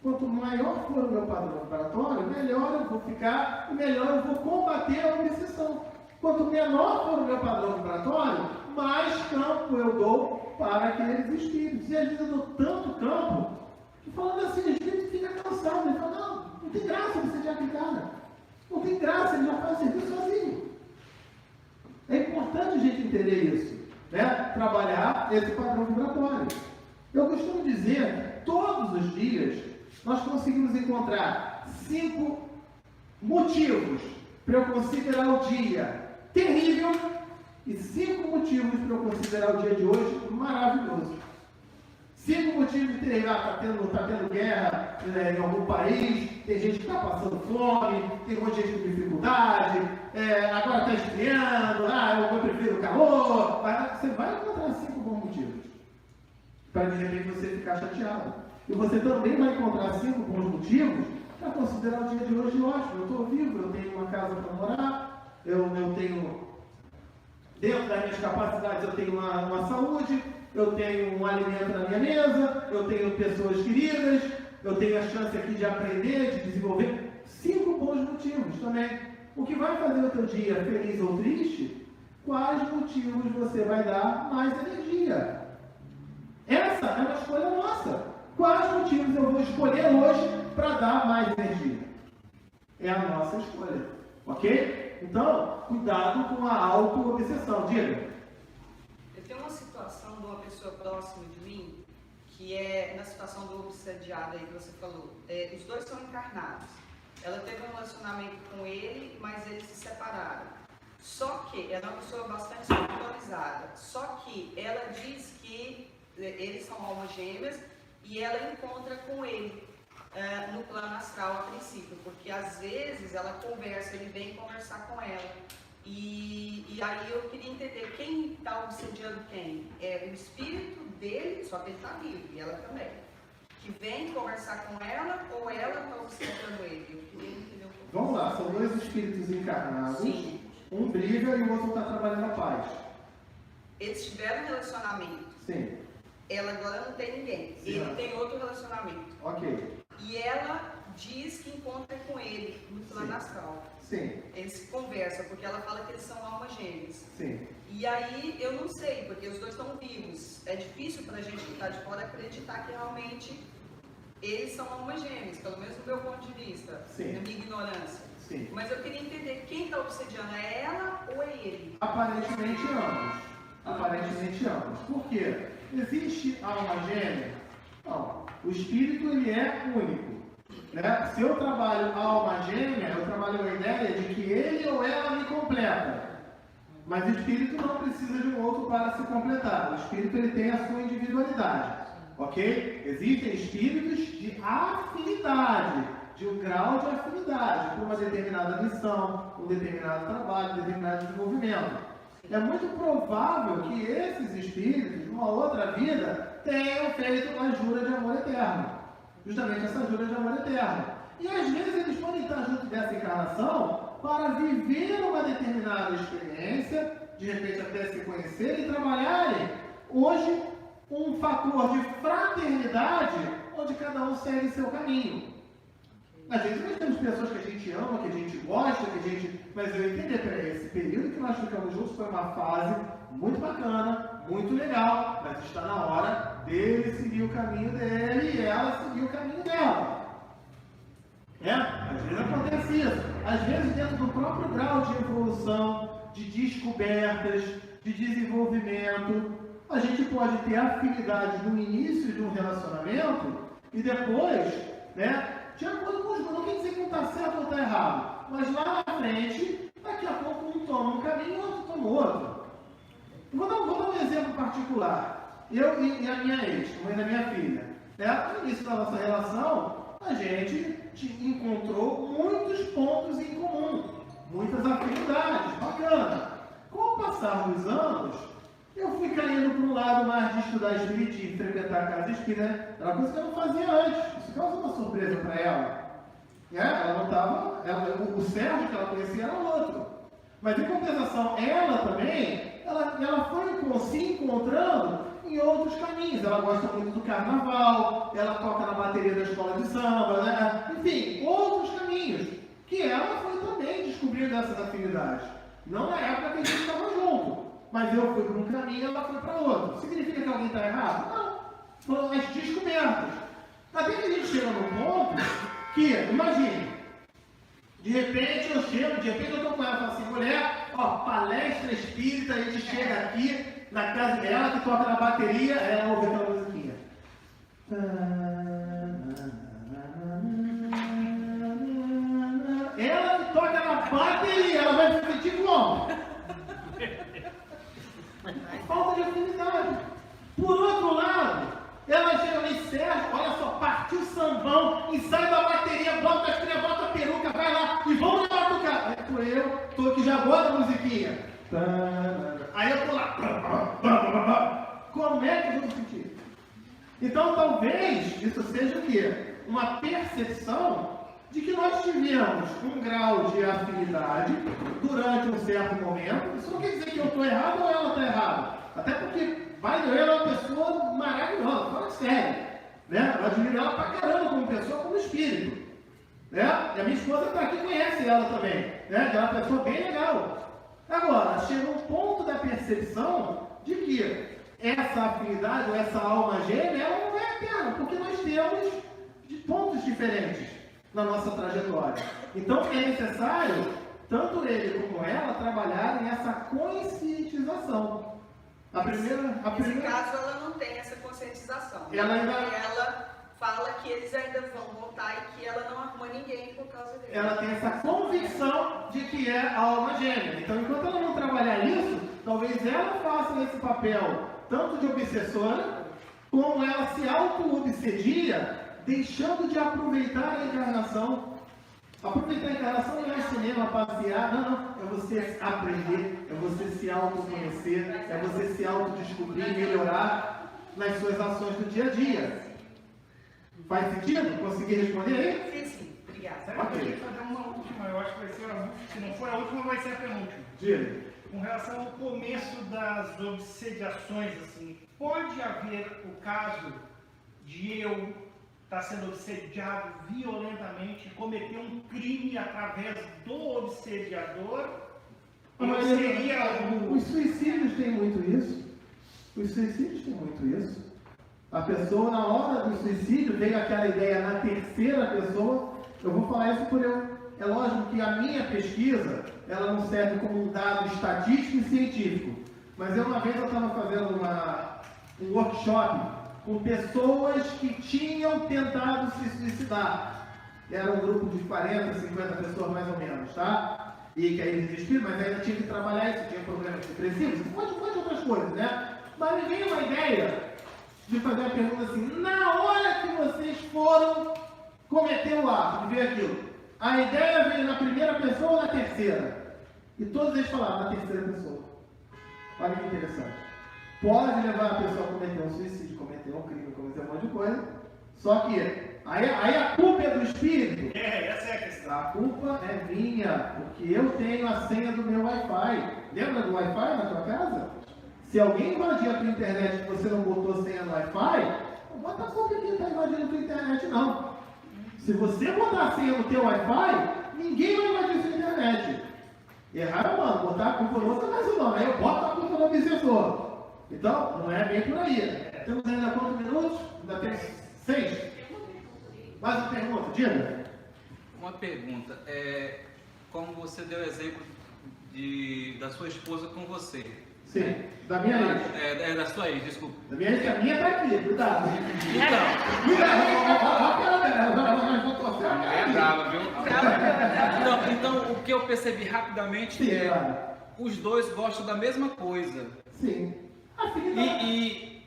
Quanto maior for o meu padrão vibratório, melhor eu vou ficar e melhor eu vou combater a obsessão. Quanto menor for o meu padrão vibratório, mais campo eu dou para aqueles espíritos. E às vezes eu dou tanto campo, que falando assim, o espírito fica cansado. Ele fala, não tem graça você de aplicada. Não tem graça, ele já faz o serviço sozinho. É importante a gente entender isso, né? Trabalhar esse padrão vibratório. Eu costumo dizer que todos os dias nós conseguimos encontrar 5 motivos para eu considerar o dia terrível e 5 motivos para eu considerar o dia de hoje maravilhoso. 5 motivos de terrível. Está tendo guerra em algum país, tem gente que está passando fome, tem um monte de gente com dificuldade, agora está esfriando, eu prefiro o calor. Você vai encontrar 5 bons motivos para de repente você ficar chateado. E você também vai encontrar 5 bons motivos para considerar o dia de hoje ótimo. Eu estou vivo, eu tenho uma casa para morar, eu tenho, dentro das minhas capacidades, eu tenho uma saúde, eu tenho um alimento na minha mesa, eu tenho pessoas queridas, eu tenho a chance aqui de aprender, de desenvolver. 5 bons motivos também. O que vai fazer o teu dia feliz ou triste? Quais motivos você vai dar mais energia? Essa é uma escolha nossa. Quais motivos eu vou escolher hoje para dar mais energia? É a nossa escolha. Ok? Então, cuidado com a auto-obsessão. Diga. Eu tenho uma situação de uma pessoa próxima de mim, que é na situação do obsediado aí que você falou. Os dois são encarnados. Ela teve um relacionamento com ele, mas eles se separaram. Só que ela é uma pessoa bastante espiritualizada. Só que ela diz que eles são almas gêmeas e ela encontra com ele no plano astral a princípio, porque às vezes ela conversa, ele vem conversar com ela. E aí eu queria entender quem está obsediando quem. É o espírito dele, só que ele está vivo, e ela também, que vem conversar com ela, ou ela está obsediando ele? Eu queria entender um pouco. Vamos lá, são 2 espíritos encarnados. Sim. Um briga e o outro está trabalhando a paz. Eles tiveram um relacionamento. Sim. Ela agora não tem ninguém. Sim. Ele tem outro relacionamento. Ok. E ela diz que encontra com ele no plano astral. Sim. Eles conversam, porque ela fala que eles são almas gêmeas. Sim. E aí eu não sei, porque os dois estão vivos. É difícil para a gente que está de fora acreditar que realmente eles são almas gêmeas, pelo menos do meu ponto de vista, Sim. na minha ignorância. Sim. Mas eu queria entender quem está obsediando, é ela ou é ele? Aparentemente ambos. Aparentemente ambos. Por quê? Existe alma gêmea? Não. O espírito ele é único. Né? Se eu trabalho a alma gêmea, eu trabalho a ideia de que ele ou ela me completa. Mas o espírito não precisa de um outro para se completar. O espírito ele tem a sua individualidade. Ok? Existem espíritos de afinidade, de um grau de afinidade, para uma determinada missão, um determinado trabalho, um determinado desenvolvimento. É muito provável que esses espíritos, numa outra vida, tenham feito uma jura de amor eterno. Justamente essa jura de amor eterno. E às vezes eles podem estar junto dessa encarnação para viver uma determinada experiência, de repente até se conhecer e trabalharem hoje um fator de fraternidade, onde cada um segue seu caminho. Às vezes nós temos pessoas que a gente ama, que a gente gosta, mas eu entendi, peraí, esse período que nós ficamos juntos foi uma fase muito bacana, muito legal, mas está na hora dele seguir o caminho dele e ela seguir o caminho dela. Às vezes acontece isso. Às vezes dentro do próprio grau de evolução, de descobertas, de desenvolvimento, a gente pode ter afinidade no início de um relacionamento e depois, de acordo com os não quer dizer que um está certo ou está errado, mas lá na frente, daqui a pouco um toma um caminho e o outro toma o outro. Vou dar um exemplo particular. Eu e a minha ex, mãe da minha filha, no início da nossa relação, a gente encontrou muitos pontos em comum, muitas afinidades, bacana. Com o passar dos anos, Eu fui caindo para um lado mais de estudar espiritismo, frequentar a casa espírita, né? Era uma coisa que eu não fazia antes. Isso causou uma surpresa para ela. Ela não estava. O Sérgio que ela conhecia era outro. Mas em compensação, ela também, ela foi se encontrando em outros caminhos. Ela gosta muito do carnaval, ela toca na bateria da escola de samba, né? Enfim, outros caminhos. Que ela foi também descobrindo essas afinidades. Não na época que a gente estava junto. Mas eu fui para um caminho e ela foi para outro. Significa que alguém está errado? Não. Foram as descobertas. Até que a gente chega num ponto que, imagine, de repente eu estou com ela e falo assim, mulher, ó, palestra espírita, a gente chega aqui na casa dela, que toca na bateria, ela ouve aquela musiquinha. Ela que toca na bateria, ela vai se sentir como? Falta de afinidade. Por outro lado, ela chega e Sérgio, olha só, partiu sambão, e sai da bateria, bota as crias, bota a peruca, vai lá e vamos na batucada. Eu tô aqui, já gosto da musiquinha. Aí eu tô lá. Como é que eu vou sentir? Então talvez isso seja o quê? Uma percepção de que nós tivemos um grau de afinidade durante um certo momento. Isso não quer dizer que eu estou errado ou ela está errada. Até porque ela é uma pessoa maravilhosa, fala sério. Né? Eu admiro ela pra caramba como pessoa, como espírito. Né? E a minha esposa está aqui, conhece ela também. Né? Ela é uma pessoa bem legal. Agora, chega um ponto da percepção de que essa afinidade ou essa alma gêmea, ela não é eterna, porque nós temos pontos diferentes na nossa trajetória. Então é necessário, tanto ele como ela, trabalharem essa conscientização. Nesse caso, ela não tem essa conscientização. Ela fala que eles ainda vão voltar e que ela não arruma ninguém por causa dele. Ela tem essa convicção de que é a alma gêmea. Então, enquanto ela não trabalhar isso, talvez ela faça esse papel tanto de obsessora, como ela se auto-obsedia, deixando de aproveitar a encarnação. Aproveitar a encarnação não é cinema, passear, não. É você aprender, é você se autoconhecer, é você se autodescobrir, melhorar nas suas ações do dia a dia. Faz sentido? Consegui responder aí? Sim, obrigada. Eu queria fazer uma última, eu acho que vai ser a última. Se não for a última, vai ser a penúltima. Diga. Com relação ao começo das obsediações, assim, pode haver o caso de eu estar sendo obsediado violentamente, cometer um crime através do obsediador? Ou seria algo... Os suicídios têm muito isso. Os suicídios têm muito isso. A pessoa, na hora do suicídio, vem aquela ideia na terceira pessoa. Eu vou falar isso por eu. É lógico que a minha pesquisa, ela não serve como um dado estatístico e científico. Mas uma vez eu estava fazendo um workshop com pessoas que tinham tentado se suicidar. Era um grupo de 40, 50 pessoas mais ou menos, tá? E que aí desistiram, mas ainda tinha que trabalhar isso, tinha problemas depressivos, um monte de outras coisas, né? Mas me veio uma ideia de fazer uma pergunta assim, na hora que vocês foram cometer o ato, de ver aquilo, a ideia veio na primeira pessoa ou na terceira? E todos eles falaram na terceira pessoa. Olha que interessante. Pode levar a pessoa a cometer um suicídio, cometer um crime, cometer um monte de coisa, só que aí a culpa é do espírito. Essa é a questão. A culpa é minha, porque eu tenho a senha do meu Wi-Fi. Lembra do Wi-Fi na tua casa? Se alguém invadir a tua internet e você não botou senha no Wi-Fi, não bota a culpa que está invadindo a tua internet, não. Se você botar a senha no teu Wi-Fi, ninguém vai invadir a sua internet. Errar é mano, botar a culpa no outro, mas não, aí eu boto a culpa no obsessor. Então, não é bem por aí. Temos ainda quantos minutos? Ainda tem 6. Mais uma pergunta, diga. Uma pergunta. Como você deu exemplo da sua esposa com você. Sim, né? Da minha ex. Da sua ex, desculpa. Da minha ex, que a minha está aqui, cuidado. É brava, viu? Então, o que eu percebi rapidamente os dois gostam da mesma coisa. Sim. Rapidinho,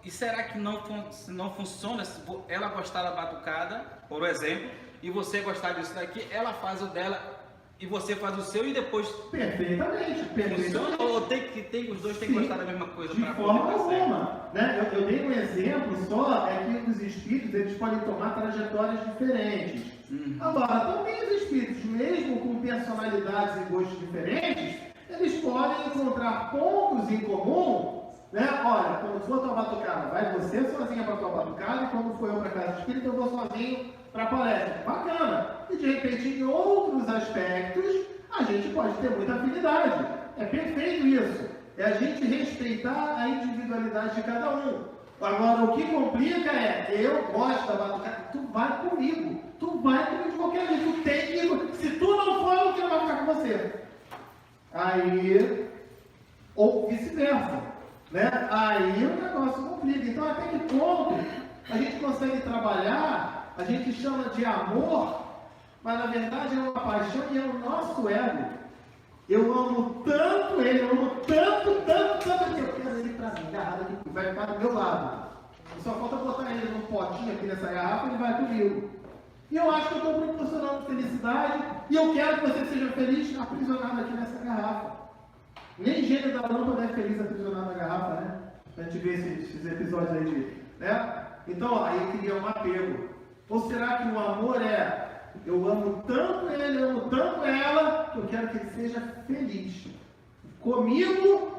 e será que não funciona se ela gostar da batucada, por exemplo, e você gostar disso daqui, ela faz o dela E você faz o seu e depois... Perfeitamente. Funciona? Ou os dois têm que gostar da mesma coisa? De forma alguma. Né? Eu dei um exemplo só, é que os espíritos eles podem tomar trajetórias diferentes. Agora, também os espíritos, mesmo com personalidades e gostos diferentes, eles podem encontrar pontos em comum, né? Olha, quando for tua batucada, vai você sozinha para tua batucada, e quando for eu para casa espírita, eu vou sozinho para a palestra. Bacana! E de repente, em outros aspectos, a gente pode ter muita afinidade. É perfeito isso. É a gente respeitar a individualidade de cada um. Agora, o que complica é, eu gosto da batucada, tu vai comigo. Tu vai comigo de qualquer jeito. Tu tem que ir. Se tu não for, eu quero ficar com você. Aí, ou vice-versa. Né? Aí o negócio complica. Então, até que ponto a gente consegue trabalhar, a gente chama de amor, mas na verdade é uma paixão e é o nosso ego. Eu amo tanto ele, eu amo tanto, que eu quero ele pra mim, garrafa aqui, vai ficar do meu lado. Só falta botar ele num potinho aqui nessa garrafa e ele vai comigo. E eu acho que eu estou proporcionando felicidade e eu quero que você seja feliz aprisionado aqui nessa garrafa. Nem gênio da lâmpada é feliz aprisionado na garrafa, né? A gente vê esses episódios aí, né? Então, aí cria um apego. Ou será que o amor é, eu amo tanto ele, eu amo tanto ela, que eu quero que ele seja feliz. Comigo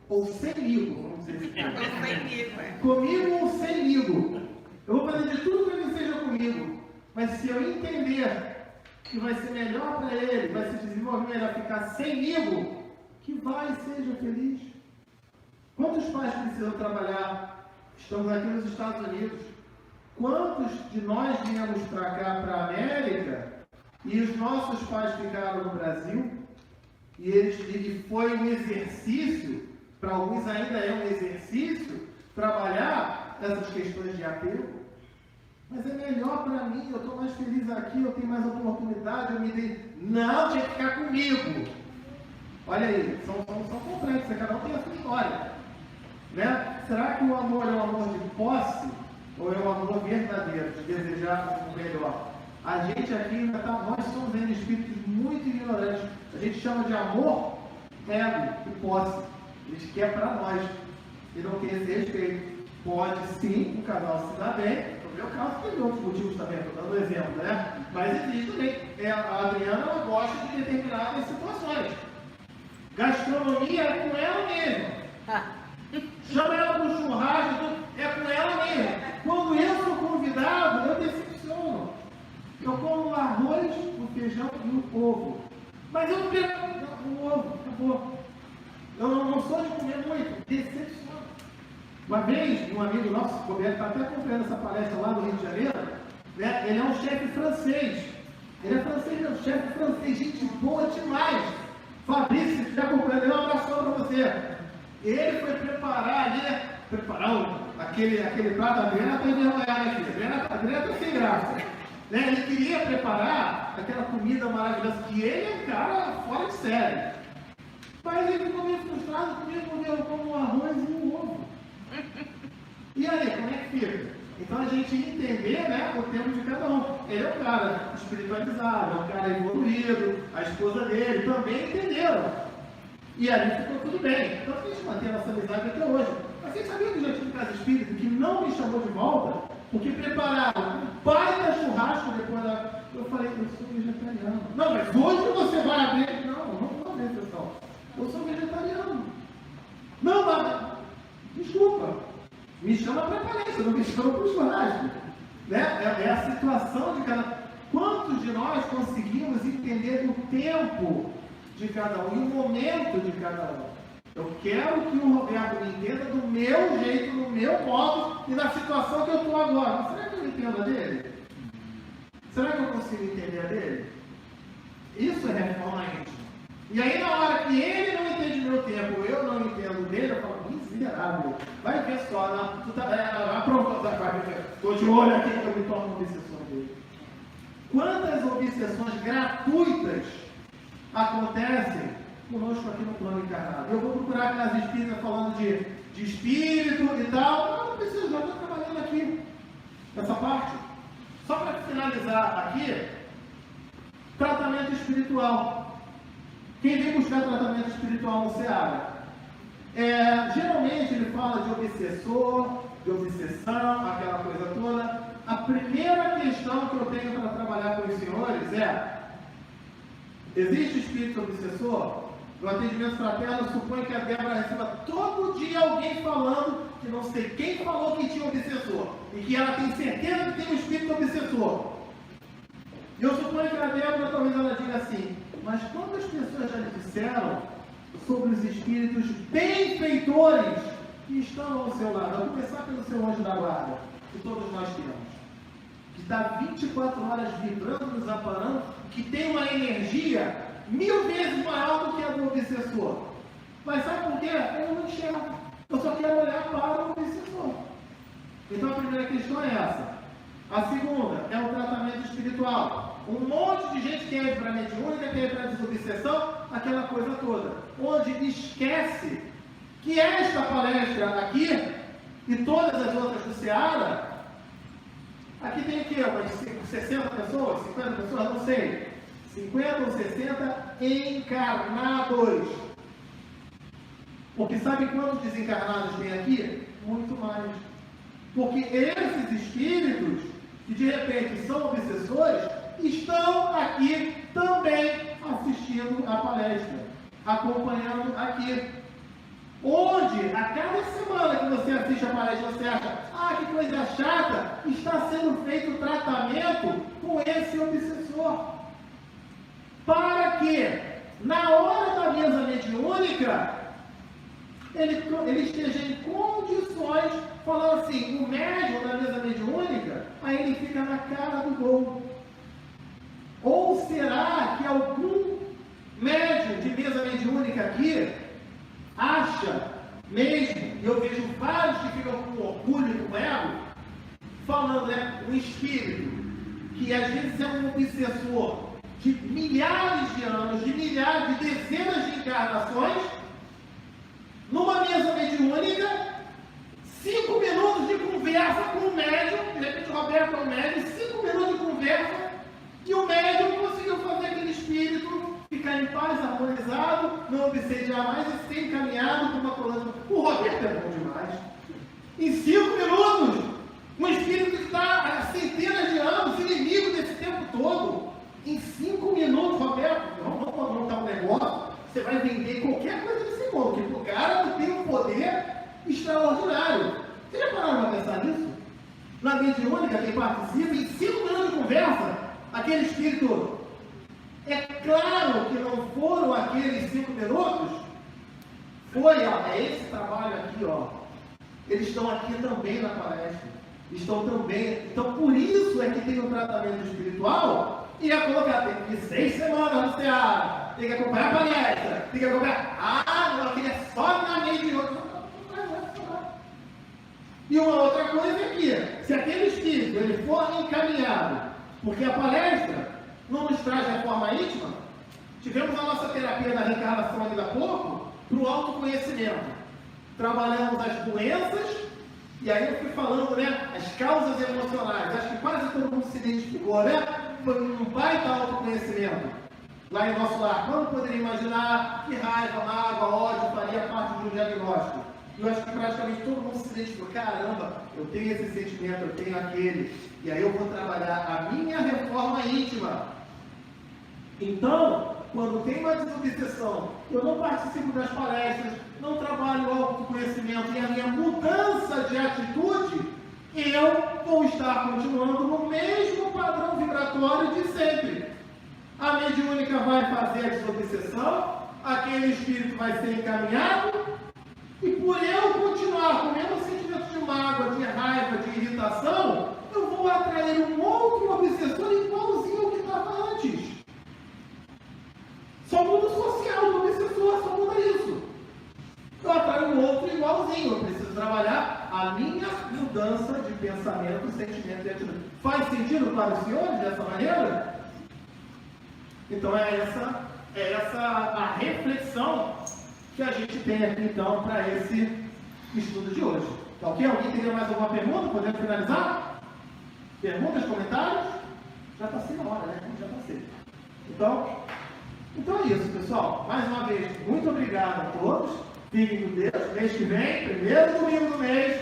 ou semigo, vamos dizer assim. Comigo ou semigo. Eu vou fazer de tudo para que ele seja comigo. Mas se eu entender que vai ser melhor para ele, vai se desenvolver melhor ficar semigo, que vai e seja feliz. Quantos pais precisam trabalhar? Estamos aqui nos Estados Unidos. Quantos de nós viemos para cá, para a América, e os nossos pais ficaram no Brasil, e foi um exercício, para alguns ainda é um exercício, trabalhar essas questões de apego? Mas é melhor para mim, eu estou mais feliz aqui, eu tenho mais oportunidade, eu me dei... Não, tinha que ficar comigo. Olha aí, são complexos, cada um tem a sua história. Né? Será que o amor é um amor de posse? Ou é um amor verdadeiro, de desejar o melhor? A gente aqui ainda está, nós somos ainda espíritos muito ignorantes. A gente chama de amor, ego e posse. A gente quer para nós. E não tem esse respeito. Pode sim, o casal se dá bem. No meu caso, tem outros motivos também, estou dando exemplo, né? Mas existe também. A Adriana ela gosta de determinadas situações. Gastronomia é com ela mesma. Chama ela para o churrasco, é com ela mesma. Quando eu sou convidado, eu decepciono. Eu como o arroz, o feijão e o ovo. Mas eu não pego o ovo, acabou. Eu não sou de comer muito, decepciono. Uma vez, um amigo nosso, o Roberto está até acompanhando essa palestra lá no Rio de Janeiro, né? Ele é um chefe francês. Ele é francês, é um chefe francês, gente boa demais. Fabrício, se estiver acompanhando, um abração para você. Ele foi preparar aquele prato. A Adriana está envergonhada aqui. A Adriana está sem graça. Né? Ele queria preparar aquela comida maravilhosa, que ele é um cara fora de série. Mas ele ficou meio frustrado comigo, porque eu como um arroz e um ovo. E aí, como é que fica? Então a gente entender, né, o tempo de cada um. Ele é um cara espiritualizado, é um cara evoluído, a esposa dele também entenderam. E ali ficou tudo bem. Então a gente mantém a nossa amizade até hoje. Mas vocês sabiam que já tive casa espírita que não me chamou de volta, porque prepararam um baita churrasco depois da... Eu falei, eu sou vegetariano. Não, mas hoje você vai abrir. Não vou abrir, pessoal. Eu sou vegetariano. Não, mas... Desculpa. Me chama para a palestra, não me chama para o churrasco. Né? É a situação de cada... Quantos de nós conseguimos entender o tempo de cada um e o momento de cada um? Eu quero que o Roberto me entenda do meu jeito, no meu modo e na situação que eu estou agora. Mas será que eu entendo a dele? Será que eu consigo entender a dele? Isso é reforma íntima. E aí, na hora que ele não entende meu tempo, eu não entendo dele, eu falo, miserável. Vai ver só, não, tu tá aprovando, estou de olho aqui que eu me torno obsessão dele. Quantas obsessões gratuitas acontecem conosco aqui no plano encarnado? Eu vou procurar aquelas espíritas falando de espírito e tal. Não precisa, já estou trabalhando aqui nessa parte. Só para finalizar aqui, tratamento espiritual. Quem vem buscar tratamento espiritual no Seara? Geralmente ele fala de obsessor, de obsessão, aquela coisa toda. A primeira questão que eu tenho para trabalhar com os senhores existe espírito obsessor? No atendimento fraterno, suponho que a Débora receba todo dia alguém falando que não sei quem falou que tinha obsessor e que ela tem certeza que tem um espírito obsessor. E eu suponho que a Débora talvez ela diga assim, mas quantas pessoas já lhe disseram sobre os espíritos benfeitores que estão ao seu lado? A começar pelo seu anjo da guarda, que todos nós temos, que está 24 horas vibrando, nos amparando, que tem uma energia 1000 vezes maior do que a do obsessor. Mas sabe por quê? Eu não enxergo. Eu só quero olhar para o obsessor. Então a primeira questão é essa. A segunda é o tratamento espiritual. Um monte de gente quer ir para a mediúnica, quer ir para a desobsessão, aquela coisa toda. Onde esquece que esta palestra aqui e todas as outras do Seara, aqui tem o quê? Umas 60 pessoas, 50 pessoas, não sei. 50 ou 60 encarnados. Porque sabe quantos desencarnados tem aqui? Muito mais. Porque esses espíritos, que de repente são obsessores, estão aqui também assistindo a palestra, acompanhando aqui. Onde, a cada semana que você assiste a palestra, você acha, que coisa chata, está sendo feito tratamento com esse obsessor. Para que, na hora da mesa mediúnica, ele esteja em condições, falando assim, o médium da mesa mediúnica, aí ele fica na cara do gol. Ou será que algum médium de mesa mediúnica aqui acha mesmo, e eu vejo vários que ficam com orgulho, com ego, falando, um espírito que às vezes é um obsessor de milhares de anos, de milhares, de dezenas de encarnações, numa mesa mediúnica, 5 minutos de conversa com o médium, de repente o Roberto é o médium, 5 minutos de conversa, e o médium conseguiu fazer aquele espírito ficar em paz, harmonizado, não obsediar mais e ser encaminhado para uma coluna. O Roberto é bom demais. Em 5 minutos, um espírito que está há centenas de anos, inimigo desse tempo todo, em 5 minutos, Roberto, vamos montar um negócio, você vai vender qualquer coisa desse mundo, porque o cara tem um poder extraordinário. Vocês já pararam para pensar nisso? Na mediúnica, quem participa, em 5 minutos de conversa, aquele espírito, é claro que não foram aqueles 5 minutos, é esse trabalho aqui, eles estão aqui também na palestra, estão também, então por isso é que tem um tratamento espiritual, e é colocar, tem que ir 6 semanas no Seara, tem que acompanhar a palestra, tem que acompanhar, não, aquele é só na mediúnica. E uma outra coisa é que, se aquele espírito ele for encaminhado, porque a palestra não nos traz reforma íntima, tivemos a nossa terapia da reencarnação ainda há pouco, para o autoconhecimento. Trabalhamos as doenças, e aí eu fui falando, as causas emocionais. Acho que quase todo mundo se identificou, Foi um baita autoconhecimento. Lá em nosso lar, quando poderia imaginar que raiva, mágoa, ódio faria parte de um diagnóstico? E eu acho que praticamente todo mundo se identificou. Caramba, eu tenho esse sentimento, eu tenho aquele. E aí eu vou trabalhar a minha reforma íntima. Então, quando tem uma desobsessão, eu não participo das palestras, não trabalho o autoconhecimento e a minha mudança de atitude, eu vou estar continuando no mesmo padrão vibratório de sempre. A mediúnica vai fazer a desobsessão, aquele espírito vai ser encaminhado, e por eu continuar com o mesmo sentimento de mágoa, de raiva, de irritação, eu vou atrair um outro obsessor igualzinho ao que estava antes. Só muda o social do obsessor, só muda isso. Eu atraio um outro igualzinho, eu preciso trabalhar a minha mudança de pensamento, sentimento e atitude. Faz sentido para os senhores dessa maneira? Então é essa a reflexão que a gente tem aqui então para esse estudo de hoje. Tá ok? Alguém teria mais alguma pergunta? Podemos finalizar? Perguntas, comentários? Já passei a hora, Já passei. Então, Então é isso, pessoal. Mais uma vez, muito obrigado a todos. Fiquem com Deus. Mês que vem, primeiro domingo do mês,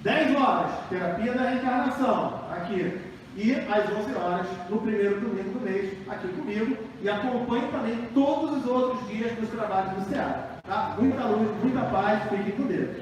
10 horas, terapia da reencarnação, aqui. E às 11 horas, no primeiro domingo do mês, aqui comigo. E acompanhe também todos os outros dias dos trabalhos do SEAD. Tá? Muita luz, muita paz. Fiquem com Deus.